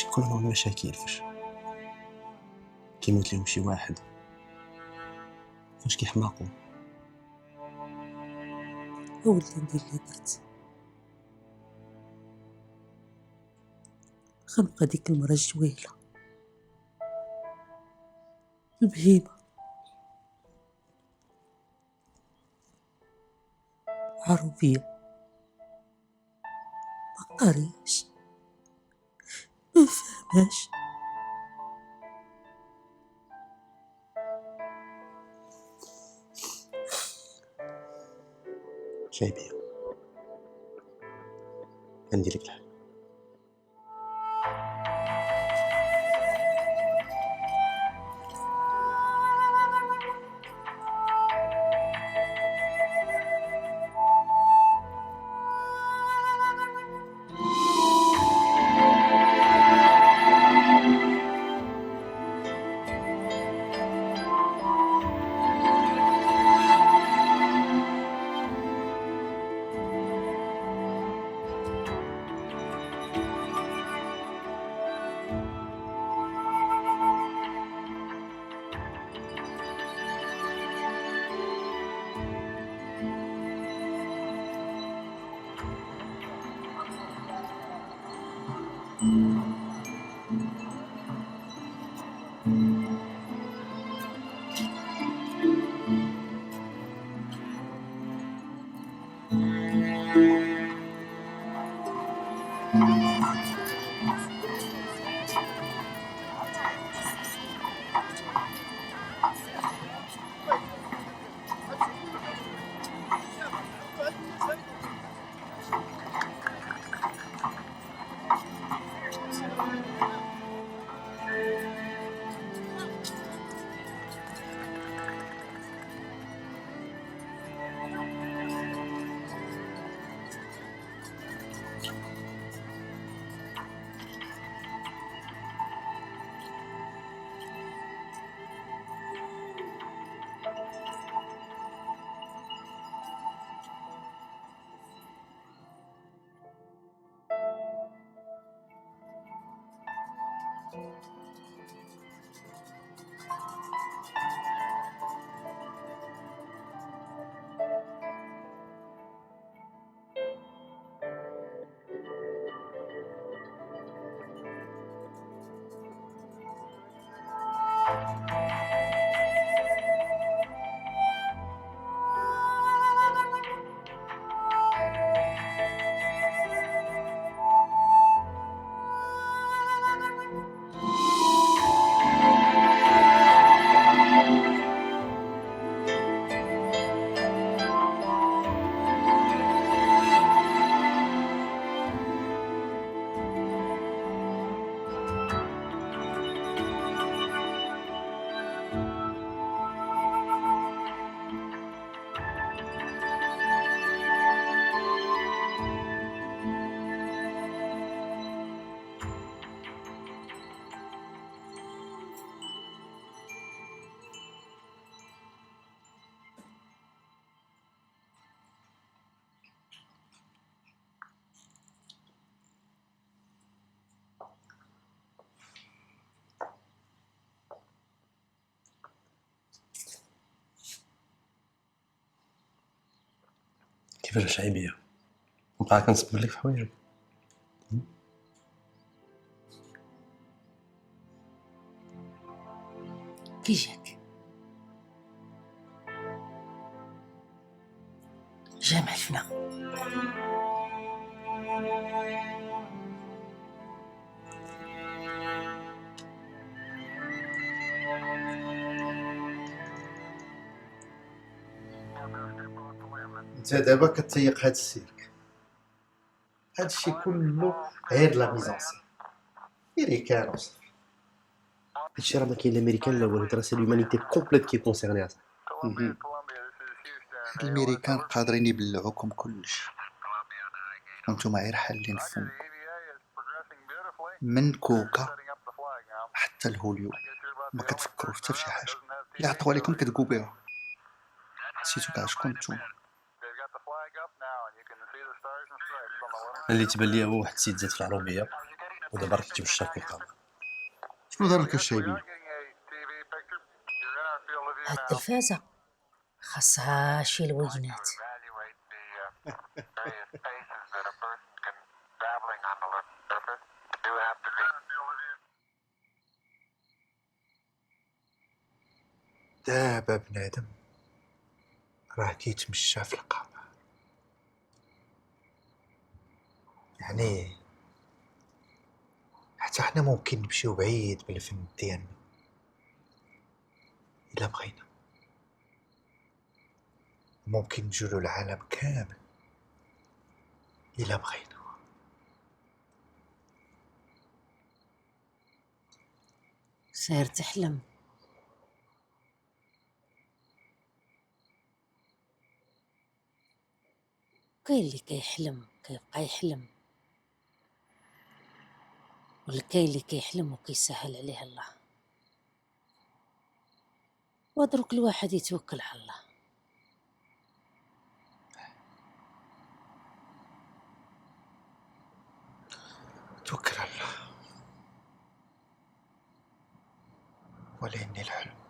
يكون عندهم مشاكل، فاش كيموت لهم شي واحد، فاش كيحماقوا. اولي ندير اللي درت، غنبقى ديك المرا الجويله البهيمه عروبيه، ما قارياش، ما فهماش. شعيبية، عندي لك الحل. كيفاش شعيبية؟ نبقى كنصبر لك في حوايجك. كي جاك جامع الفنا؟ انت دابا كتسيق هاد السيرك، هادشي كله غير لا ميزون سين امريكان وصافي. هادشي راه ما كاين لا امريكان لا والو، راه سي لومانيتي كومبليت كي كونسيرني. هاد الامريكان قادرين يبلعوكم كلشي وانتوما غير حالين فم، من كوكا حتى الهوليو ما كتفكروا حتى فشي حاجه، اللي عطاو عليكم كتقوبيوها. نسيتو كاع شكون نتوما. اللي تبان ليا هو واحد السيد زاد في العروبيه ودابا راه كيجيب الشرف القمر. شنو دار لك الشايبين؟ هاد التلفازة خاصها شي لوينات. دابا بنادم راه كيتمشى في القمر، يعني حتى حنا ممكن نمشيو بعيد بالفن ديالنا الا بغينا، ممكن نجولو العالم كامل الا بغينا. سير تحلم. كاين اللي كيحلم كيبقى يحلم، والكاين اللي كيحلم وكيسهل عليه الله، ودروك الواحد يتوكل على الله. توكل على الله ولا يني الحلم.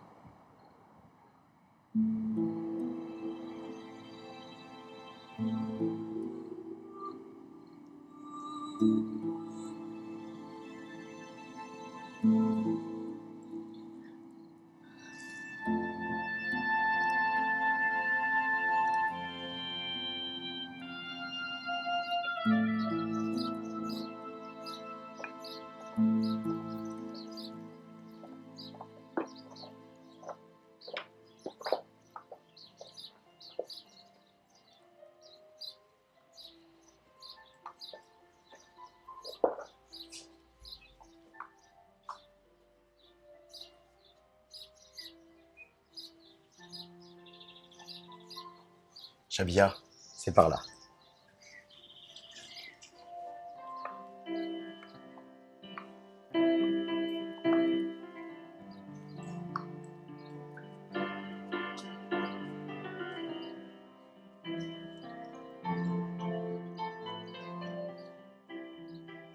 Chabia, c'est par là.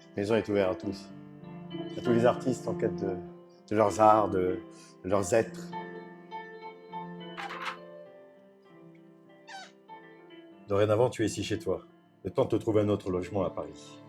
La maison est ouverte à tous. À tous les artistes en quête de leurs arts, de leurs êtres. Dorénavant, tu es ici chez toi. Le temps de te trouver un autre logement à Paris.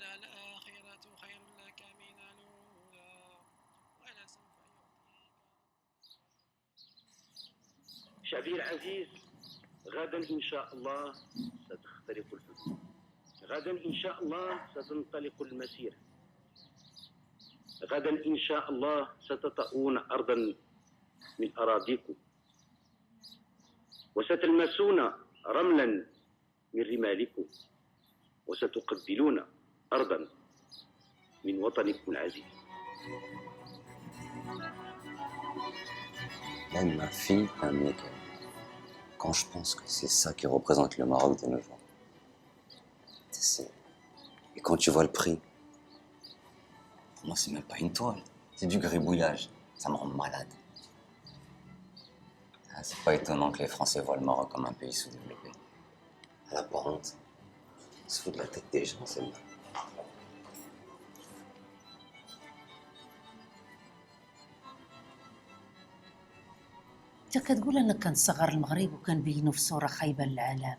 وللآخرة خير لك من الأولى ولسوف شعبي العزيز، غدا إن شاء الله ستخترق الحدود، غدا إن شاء الله ستنطلق المسيرة، غدا إن شاء الله ستطؤون أرضا من أراضيكم وستلمسون رملا من رمالكم وستقبلون أرضا من وطنكم العزيز. Même ma fille est un Michael. Quand je pense que c'est ça qui représente le Maroc de nos jours. Et quand tu vois le prix, pour moi c'est même pas une toile, c'est du gribouillage. Ça me rend malade. Ah, c'est pas étonnant que les Français voient le Maroc comme un pays sous-développé. Elle a pas honte. Elle se fout de la tête des gens, celle-là. انت كتقول انا كان صغر المغرب وكان بينو في صوره خايبه للعالم.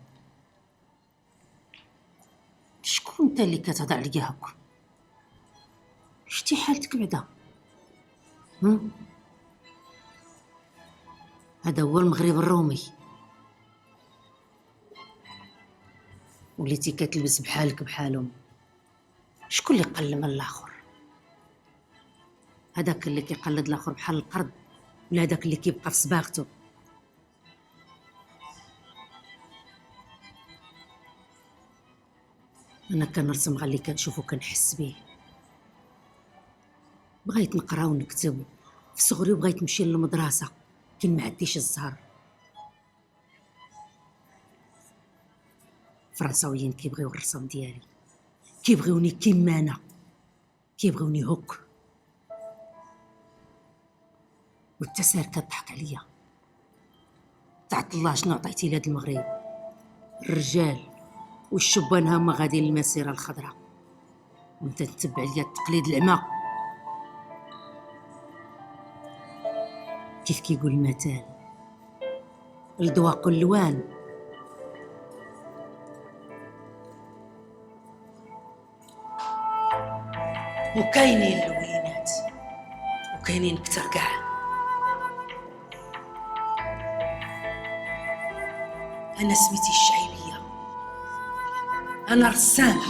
شكون انت اللي كتهضر عليا هكا؟ شتي حالتك بعدا؟ هذا هو المغرب الرومي، وليتي كتلبس بحالك بحالهم. شكون اللي قل من الاخر؟ هذاك اللي كيقلد الاخر بحال القرد، ولا هذاك اللي كيبقى في صباغته؟ انا كنرسم غير اللي كنشوف وكنحس به. بغيت نقرا ونكتب في صغري، وبغيت نمشي للمدرسه كي ما عنديش الزهر. فرنساويين كيبغيو الرسم ديالي، كيبغيوني كيما انا، كيبغيوني هوك. وانت سير كتضحك عليا. تعط الله شنو عطيتي لهاد المغرب. الرجال والشبان هما غاديين للمسيره الخضراء، وانت تتبع ليا التقليد العمى. كيف كيقول المثال، الذواق اللوان. وكاينين اللوينات وكاينين كتر كاع. انا سميتي الشعيبيه، انا رسام.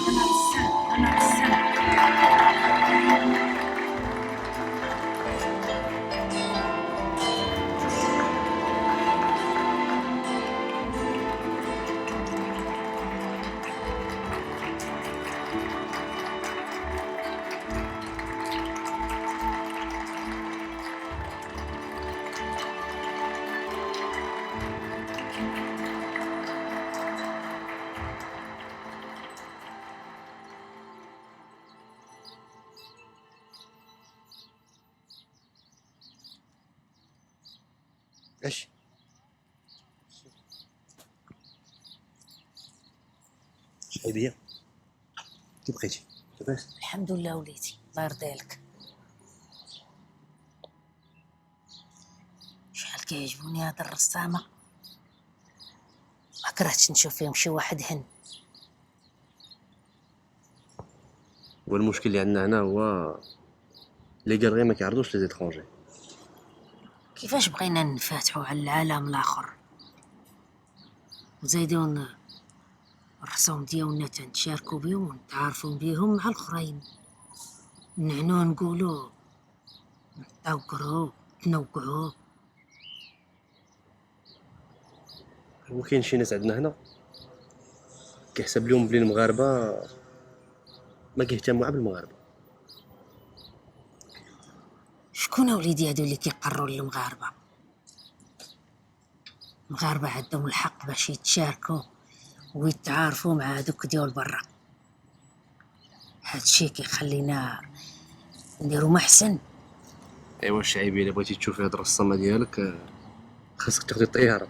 ايش؟ شعيبية كي بقيتي؟ لاباس؟ الحمد لله وليدي، الله يرضي لك. شحال كيعجبوني هاد الرسامه، ما كرهتش نشوف فيهم شي واحد هن. والمشكل اللي عندنا هنا هو لي غالري ما كيعرضوش لي زيترونجي. كيفاش بغينا نفتحوا على العالم الاخر وزايدون الرسوم ديالنا تنشاركوا بهم ونتعارفوا بهم مع الاخرين، نعنوا نقولوا نطوقروا تنوقعوا. وكاين شي ناس عندنا هنا كيحسب لهم بلي المغاربه ما كيهتموا بالمغاربه. شكون وليدي هادو اللي كيقروا للمغاربه؟ المغاربه عندهم الحق باش يتشاركوا ويتعارفوا مع هادوك ديال برا. هادشي كيخلينا نديرو محسن. ايوا الشعيبي، الا بغيتي تشوفي هاد الرسامه ديالك خاصك تاخدي الطياره.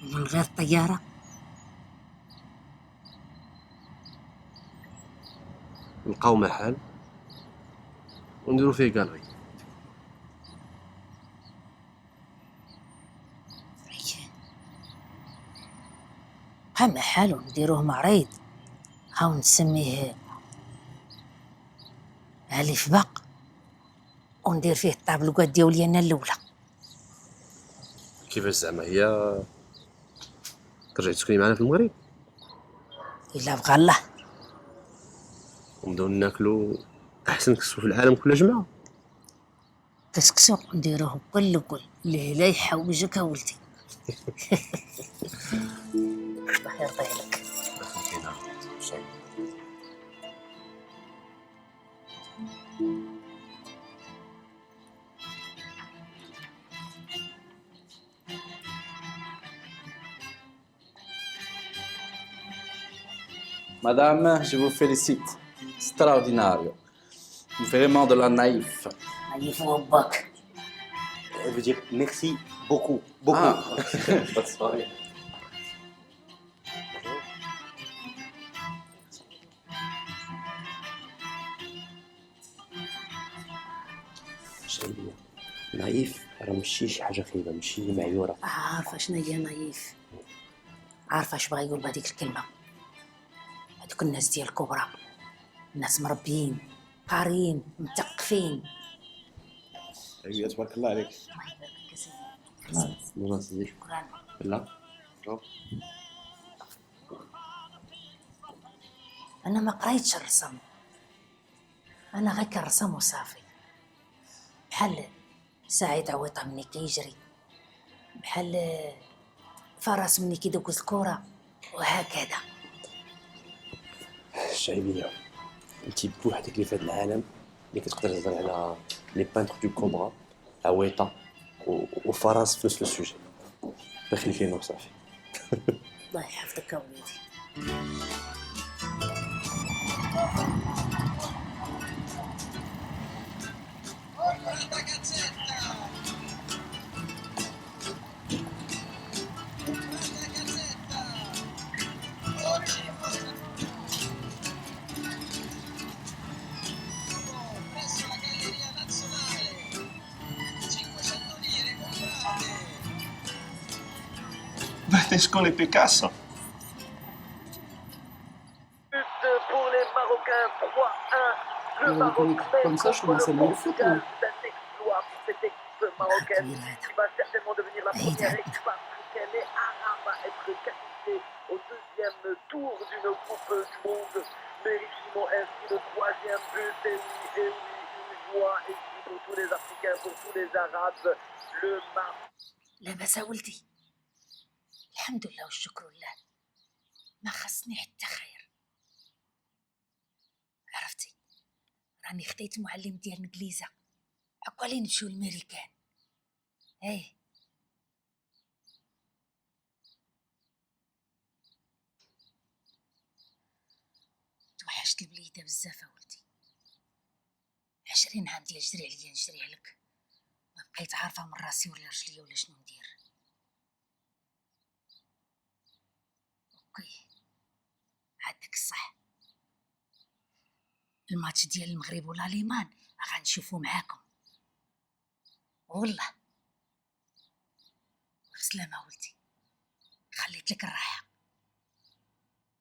من غير طياره؟ نلقاو محل ونديرو فيه غالري. ها محل ونديروه معرض، هاو نسميه ألف باق وندير فيه الطابلوكات ديالي أنا الأولى. كيفاش زعما هي ترجعي تسكني معنا في المغرب؟ إلا بغى الله. ونبداو ناكلو احسن كسكسو في العالم كل جمعه. كسكسو نديروه كل اللي لا يحوجك ولدي. الله يرضي عليك. Madame, je vous félicite. Extraordinaire. Vraiment de la naïf. naïf وباك. Elle veut dire merci beaucoup, beaucoup. Bonne soirée. شنو نايف راه ماشي شي حاجه خايبه، ماشي معيوره. عارفه شنو هي نايف، عارفه اش بغا يقول بهذيك الكلمه. هذوك الناس ديال الكبرى، الناس مربيين قاريين مثقفين. ايوا تبارك الله عليك. الله يسلمك. شكرا. لا انا ما قريتش الرسم، انا غير كنرسم وصافي. بحال سعيد عويطه مني كيجري، بحال فرس مني كيدوز الكره، وهكذا. الشعيبيه انت بوحدك اللي في هذا العالم اللي كتقدر تهضر على لي بانتر دو كوبرا عويطه وفرس في نفس لو سوجي. الله يخليك لينا وصافي. الله يحفظك يا وليدي. Battez ce qu'on est Picasso. Pour les Marocains, 3-1. Le Maroc Comme ça, je commence à aimer le foot. cet exploit pour cette équipe marocaine qui va certainement devenir la première équipe africaine et arabe à être qualifiée au deuxième tour d'une Coupe du Monde, méritant ainsi le troisième but. Et oui, une joie ici pour tous les Africains, pour tous les Arabes. Le Maroc. لاباس ولدي، الحمد لله والشكر لله، ما خصني حتى خير. عرفتي راني خديت معلم ديال الانجليزه، عقالي نمشيو للميريكان. توحشت البليده بزاف ولدي. 20 عام ديال جري عليا نجري عليك، ما بقيت عارفه من راسي ولا رجليا ولا شنو ندير. اوكي عندك الصح، الماتش ديال المغرب ولا ليمان غنشوفو معاكم والله. بسلامة ولدي، خليت لك الراحة.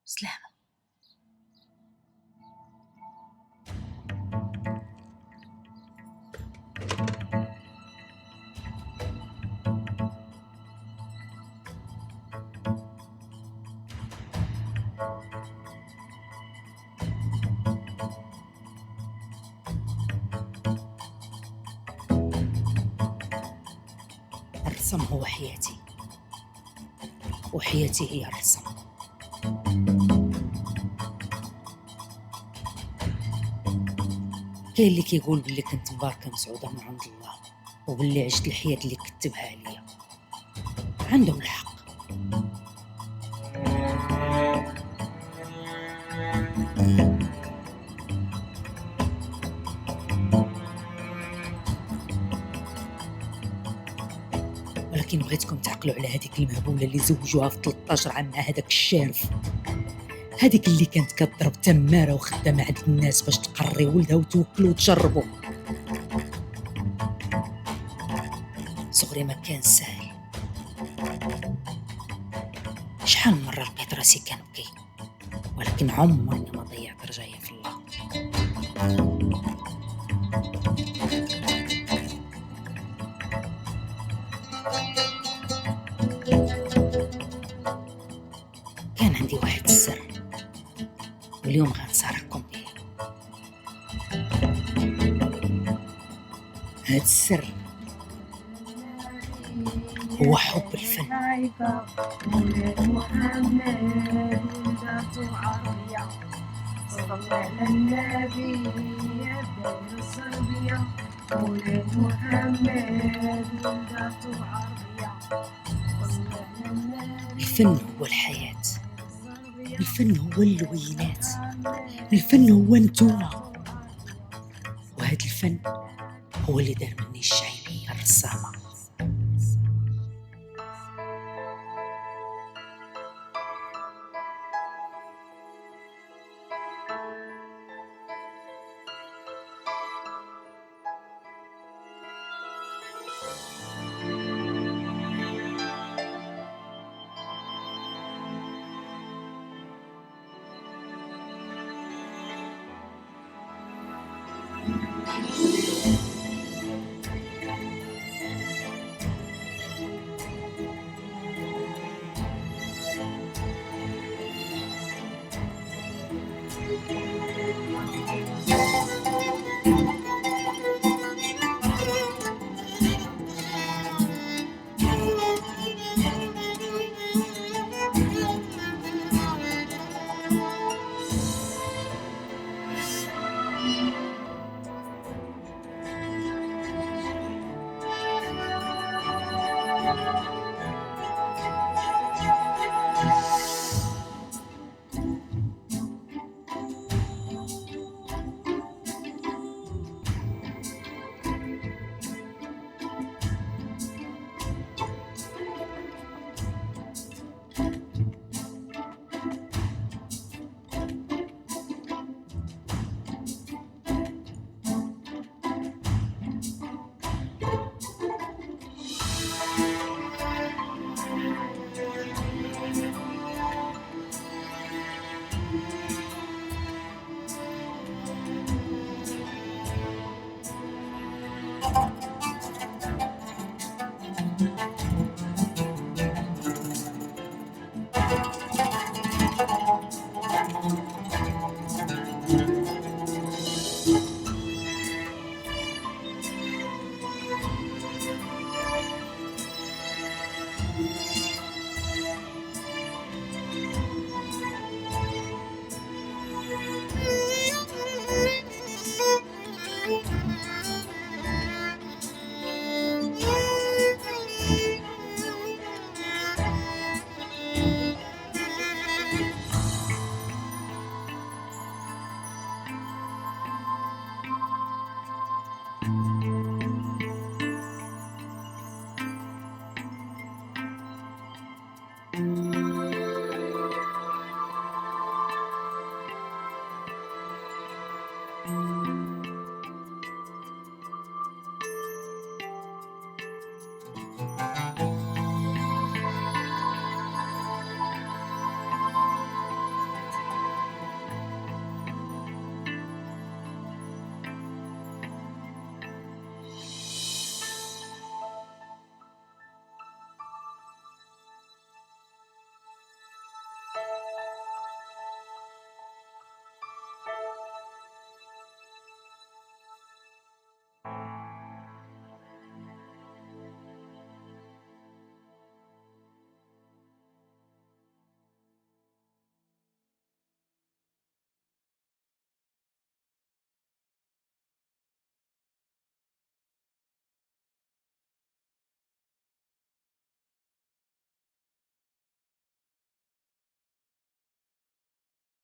بسلامة. الرسم هو حياتي، وحياتي هي الرسم. كاين اللي كيقول باللي كنت مباركة مسعودة من عند الله، وباللي عشت الحياة اللي كتبها عليا. عندهم الحق. ولكن بغيتكم تعقلوا على هذيك المهبولة اللي زوجوها في 13 عام مع هذاك الشارف، هذيك اللي كانت كتضرب تمارة وخدامة عند الناس باش تقري ولدها وتوكلو وتشربو. صغري ما كان ساهل، شحال من مرة لقيت راسي كنبكي ولكن عمرنا ما ضيعت رجايا في الله. كان عندي واحد السر واليوم غنصارحكم به. هاد السر هو حب الفن. الفن هو الحياة، الفن هو اللوينات، الفن هو نتوما، وهذا الفن هو اللي دار مني الشعيبية الرسامة.